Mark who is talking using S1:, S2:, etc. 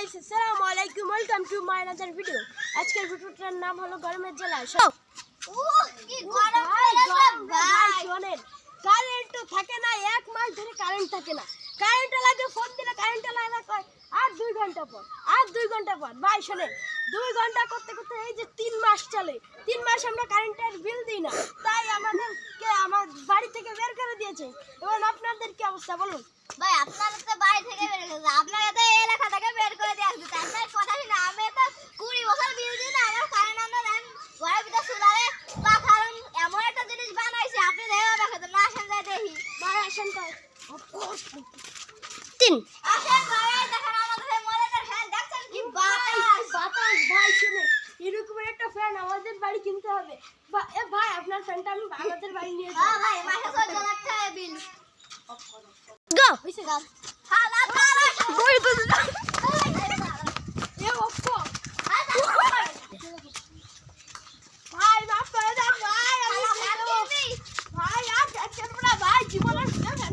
S1: Guys আসসালামু আলাইকুম welcome to my another video. আজকের ভিডিওটার নাম হলো গরমের জ্বালা।
S2: কি গরম ভাই
S1: শোনেন, কারেন্ট তো থাকে না, এক মাস ধরে কারেন্ট থাকে না। কারেন্ট লাগে, ফোন দিলে কারেন্ট লাগে না, কয় আর 2 ঘন্টা পর, আর 2 ঘন্টা পর। ভাই শোনেন, 2 ঘন্টা করতে করতে এই যে 3 মাস চলে, 3 মাস আমরা কারেন্টের বিল দিই না, তাই আমাদেরকে আমার বাড়ি থেকে বের করে দিয়েছে। এবং আপনাদের কি অবস্থা বলুন?
S2: ভাই আপনাদের তো বাড়ি থেকে বের করে দিয়েছে, আপনাকে তো এই এলাকা থেকে বের করে দিয়ে আসবে। তাই কথা শুনে আমি তো 20 বছর বিল দিই না, আমার কারেন্ট আনতে দেন ঘরের ভিতরে চুলারে বা কারণ এমন একটা জিনিস বানাইছে আপনি দেখে দেখেন না, আসেন যাই দেখি।
S1: ভাই আসেন তাই
S2: 3 আসেন ভাই, দেখেন আমাদের মলের ফ্যান দেখছেন কি বাতাস
S1: বাতাস। ভাই শুনে, এরকম একটা ফ্যান আমাদের বাড়ি কিনতে হবে। ভাই আপনার ফ্যানটা আমি আমাদের বাড়ি নিয়ে যাবো।
S2: হ্যাঁ ভাই, মাসে 14 লাখ টাকা বিল।
S1: গো হইছে
S2: হালা তালা
S1: বই তো এ ওপো ভাই মাফ করে দাও ভাই, আমি ভাই আর দেখছেন না ভাই, জীবনের ফ্যান